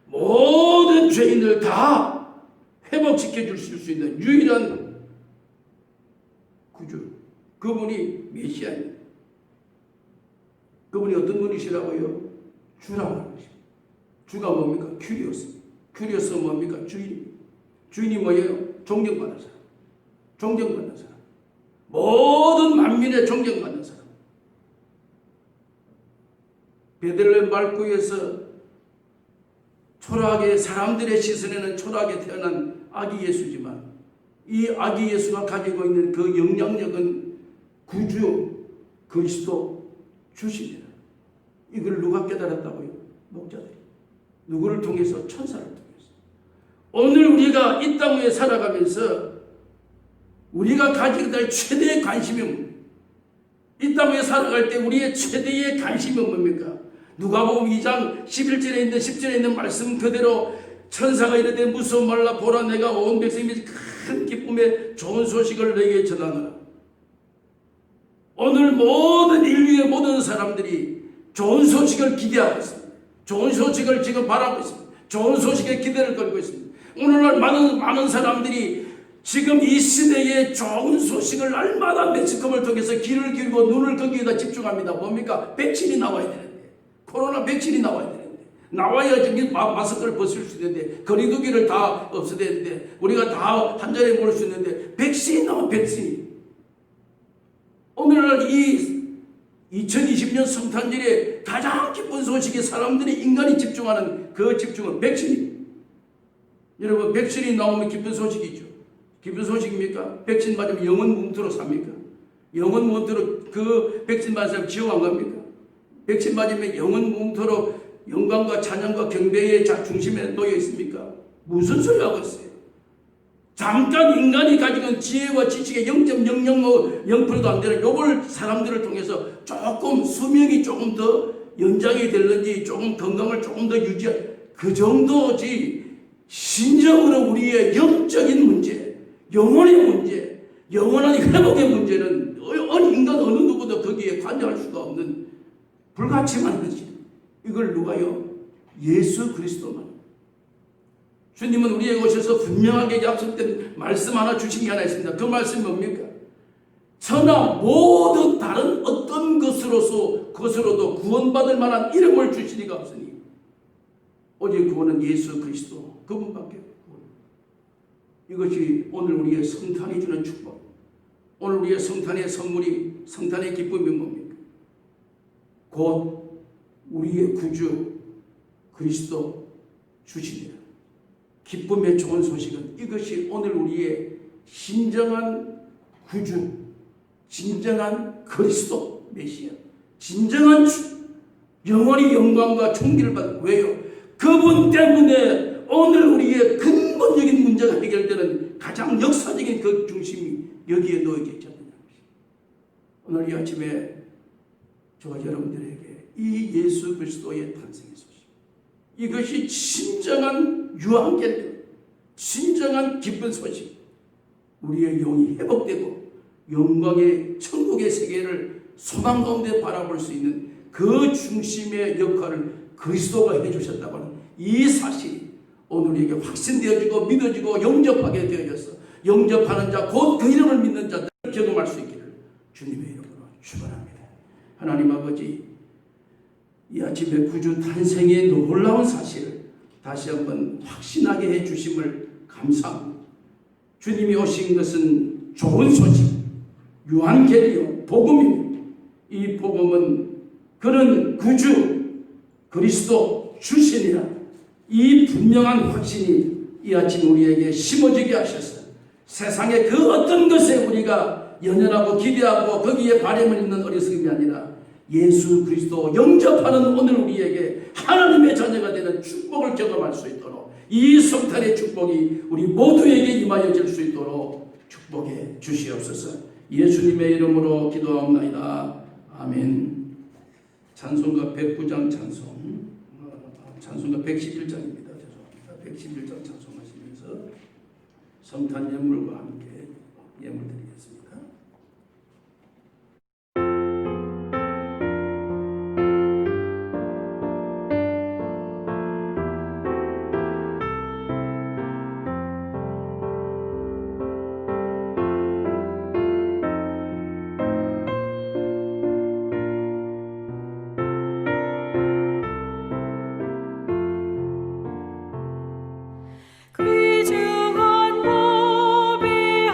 모든 죄인을 다 회복시켜 주실 수 있는 유일한 구주, 그분이 메시아입니다. 그분이 어떤 분이시라고요? 주라고 하는 것입니다. 주가 뭡니까? 큐리오스. 큐리오스가 뭡니까? 주인입니다. 주인이 뭐예요? 존경받는 사람. 존경받는 사람. 모든 만민의 존경받는 사람. 베들레헴 말구에서 초라하게, 사람들의 시선에는 초라하게 태어난 아기 예수지만 이 아기 예수가 가지고 있는 그 영향력은 구주 그리스도 주시니라. 이걸 누가 깨달았다고요? 목자들이. 누구를 통해서? 천사를 통해서. 오늘 우리가 이 땅 위에 살아가면서 우리가 가지게 될 최대의 관심은, 이 땅 위에 살아갈 때 우리의 최대의 관심은 뭡니까? 누가복음 2장 11절에 있는 10절에 있는 말씀 그대로 천사가 이르되 무서워 말라, 보라 내가 온 백성이 큰 기쁨의 좋은 소식을 너에게 전하노라. 오늘 모든 인류의 모든 사람들이 좋은 소식을 기대하고 있습니다. 좋은 소식을 지금 바라고 있습니다. 좋은 소식에 기대를 걸고 있습니다. 오늘날 많은 사람들이 지금 이 시대의 좋은 소식을 날마다 매스컴을 통해서 귀를 기울이고 눈을 거기에다 집중합니다. 뭡니까? 백신이 나와야 되는데, 코로나 백신이 나와야 되는데, 나와야지 마스크를 벗을 수 있는데, 거리두기를 다 없애야 되는데, 우리가 다 한 자리에 모일 수 있는데, 백신이 나와, 백신이. 오늘날 이 2020년 성탄절에 가장 기쁜 소식이 사람들이, 인간이 집중하는 그 집중은 백신입니다. 여러분, 백신이 나오면 기쁜 소식이죠. 기쁜 소식입니까? 백신 맞으면 영원 뭉토로 삽니까? 영원 뭉토로 그 백신 맞은 사람 지옥 안 갑니까? 백신 맞으면 영원 뭉토로 영광과 찬양과 경배의 중심에 놓여 있습니까? 무슨 소리 하고 있어요? 잠깐 인간이 가지고 지혜와 지식의 0.000%도 안 되는 요걸 사람들을 통해서 조금 수명이 조금 더 연장이 되는지, 조금 건강을 조금 더 유지할 그 정도지, 신정으로 우리의 영적인 문제, 영혼의 문제, 영원한 회복의 문제는 인간 어느 누구도 거기에 관여할 수가 없는 불가침한 것이, 이걸 누가요? 예수 그리스도만. 주님은 우리에게 오셔서 분명하게 약속된 말씀 하나 주신 게 하나 있습니다. 그 말씀이 뭡니까? 천하 모든 다른 어떤 것으로도 구원받을 만한 이름을 주실 리가 없으니 오직 구원은 예수 그리스도 그분밖에 없고, 이것이 오늘 우리의 성탄이 주는 축복, 오늘 우리의 성탄의 선물이, 성탄의 기쁨이 뭡니까? 곧 우리의 구주 그리스도 주시니라. 기쁨의 좋은 소식은 이것이 오늘 우리의 진정한 구주, 진정한 그리스도 메시아, 진정한 주, 영원히 영광과 존귀를 받는. 왜요? 그분 때문에 오늘 우리의 근본적인 문제가 해결되는 가장 역사적인 그 중심이 여기에 놓여져 있지 않느냐. 오늘 이 아침에 저와 여러분들에게 이 예수 그리스도의 탄생의 소식, 이것이 진정한 유황길, 진정한 기쁜 소식, 우리의 영이 회복되고 영광의 천국의 세계를 소망 가운데 바라볼 수 있는 그 중심의 역할을 그리스도가 해주셨다고 하는 이 사실이 오늘 우리에게 확신되어지고 믿어지고 영접하게 되어져서 영접하는 자, 곧 그 이름을 믿는 자들 경험할 수 있기를 주님의 이름으로 축원합니다. 하나님 아버지, 이 아침에 구주 탄생의 놀라운 사실을 다시 한번 확신하게 해주심을 감사합니다. 주님이 오신 것은 좋은 소식, 유한계리요 복음입니다. 이 복음은 그는 구주 그리스도 주시니라. 이 분명한 확신이 이 아침 우리에게 심어지게 하셔서 세상의 그 어떤 것에 우리가 연연하고 기대하고 거기에 바람을 입는 어리석음이 아니라 예수 그리스도 영접하는 오늘 우리에게 하나님의 자녀가 되는 축복을 경험할 수 있도록, 이 성탄의 축복이 우리 모두에게 임하여질 수 있도록 축복해 주시옵소서. 예수님의 이름으로 기도하옵나이다. 아멘. 찬송가 109장 찬송가 111장입니다. 죄송합니다. 111장 찬송하시면서 성탄 예물과 함께 예물 드리겠습니다. 귀중한 보배하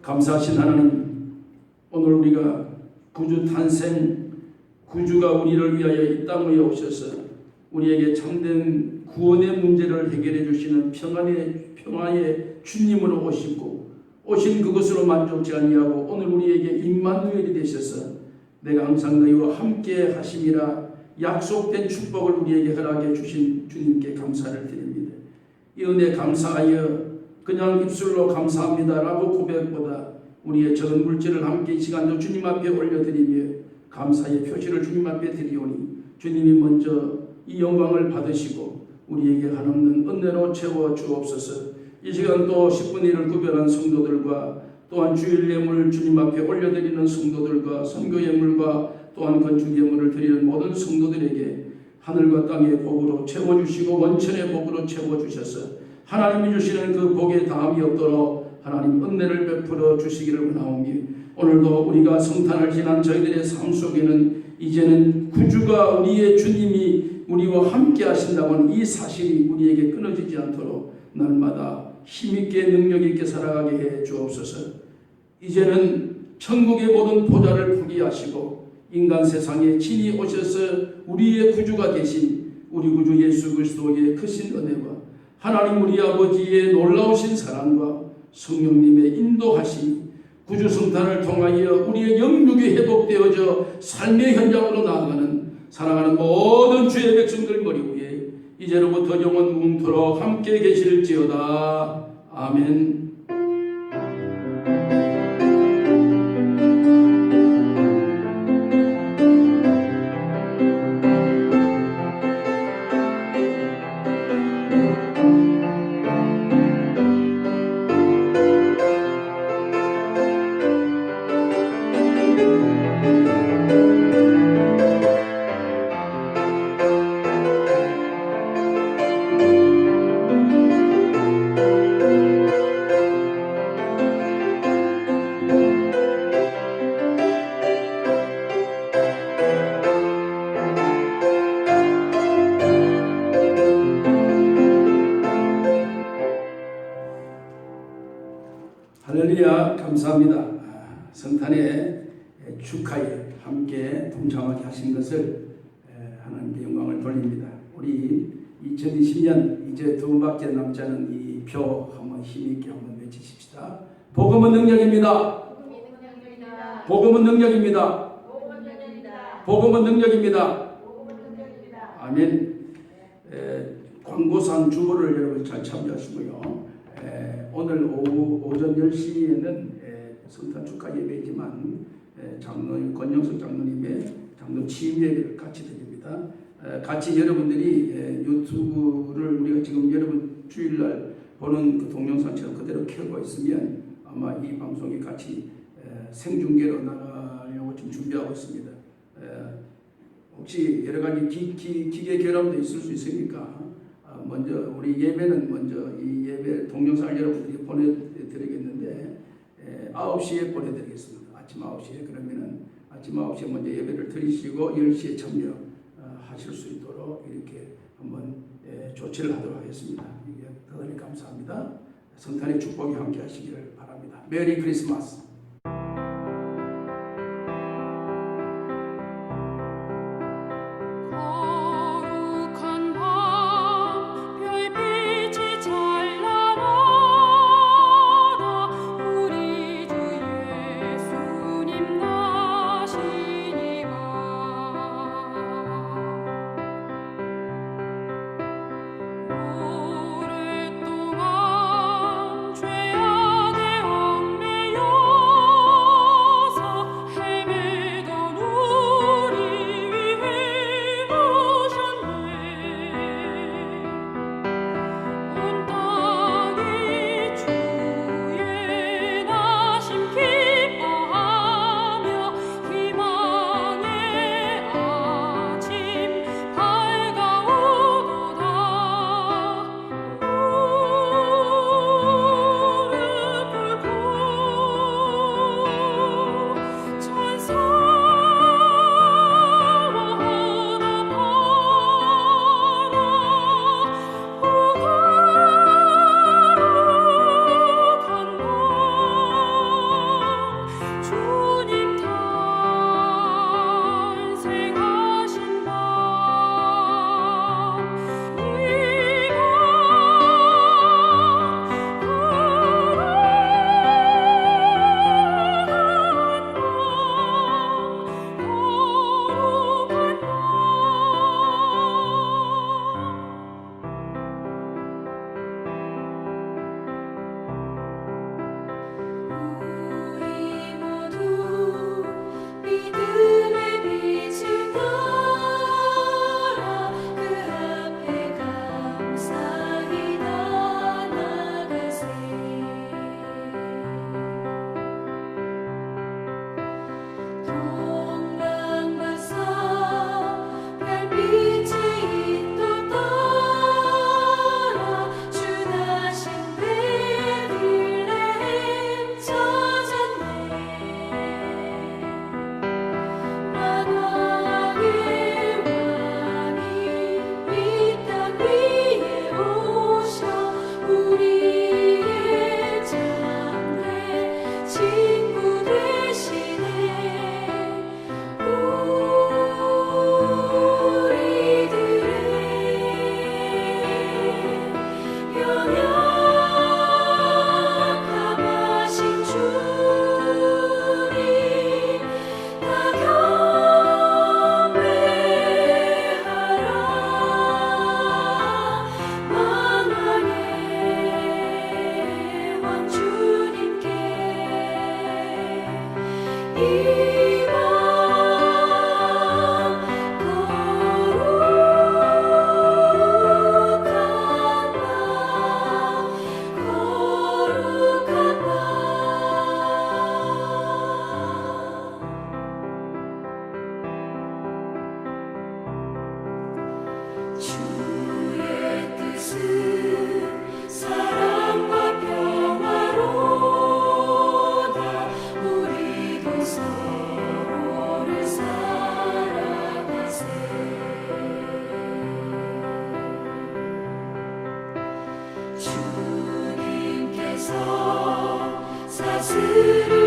감사하신 하나님, 오늘 우리가 구주 탄생, 구주가 우리를 위하여 이 땅에 오셔서 우리에게 참된 구원의 문제를 해결해 주시는 평화의 주님으로 오신 그것으로 만족지 아니하고 오늘 우리에게 임마누엘이 되셔서 내가 항상 너희와 함께 하심이라 약속된 축복을 우리에게 허락해 주신 주님께 감사를 드립니다. 이 은혜 감사하여 그냥 입술로 감사합니다라고 고백보다 우리의 적은 물질을 함께 이 시간도 주님 앞에 올려드리며 감사의 표시를 주님 앞에 드리오니 주님이 먼저 이 영광을 받으시고 우리에게 한없는 은혜로 채워 주옵소서. 이 시간 또 10분의 1을 구별한 성도들과 또한 주일 예물 주님 앞에 올려드리는 성도들과 선교 예물과 또한 건축 예물을 드리는 모든 성도들에게 하늘과 땅의 복으로 채워주시고 원천의 복으로 채워주셔서 하나님이 주시는 그 복에 다함이 없도록 하나님 은혜를 베풀어 주시기를 원하오며 오늘도 우리가 성탄을 지난 저희들의 삶 속에는 이제는 구주가 우리의 주님이 우리와 함께 하신다고는 이 사실이 우리에게 끊어지지 않도록 날마다 힘있게 능력있게 살아가게 해 주옵소서. 이제는 천국의 모든 보좌를 포기하시고 인간 세상에 친히 오셔서 우리의 구주가 되신 우리 구주 예수 그리스도의 크신 은혜와 하나님 우리 아버지의 놀라우신 사랑과 성령님의 인도하심 구주 성탄을 통하여 우리의 영육이 회복되어져 삶의 현장으로 나아가는 사랑하는 모든 주의 백성들 머리 위에 이제로부터 영원 무궁토록 함께 계실지어다. 아멘. 할렐루야. 감사합니다. 성탄의 축하에 함께 동참하게 하신 것을 하나님께 영광을 돌립니다. 우리 2020년 이제 두 번밖에 남지 않은 이 표 한번 힘있게 한번 외치십시다. 복음은 능력입니다. 복음은 능력입니다. 복음은 능력입니다. 아멘. 광고상 주보를 여러분 잘 참조하시고요. 오늘 오전 10시에는 성탄 축하 예배이지만 권영석 장로님의 장로 취임 예배를 같이 드립니다. 같이 여러분들이 유튜브를 우리가 지금 여러분 주일날 보는 그 동영상처럼 그대로 켜고 있으면 아마 이 방송이 같이 생중계로 나가려고 지금 준비하고 있습니다. 혹시 여러 가지 기계 결함도 있을 수 있으니까 먼저 우리 예배는 먼저 이 예배 동영상을 여러분들이 보내드리겠는데 9시에 보내드리겠습니다. 아침 9시에. 그러면은 아침 9시에 먼저 예배를 드리시고 10시에 참여하실 수 있도록 이렇게 한번 조치를 하도록 하겠습니다. 대단히 감사합니다. 성탄의 축복이 함께 하시기를 바랍니다. 메리 크리스마스. 오랫동안 죄악의 얽매여 들을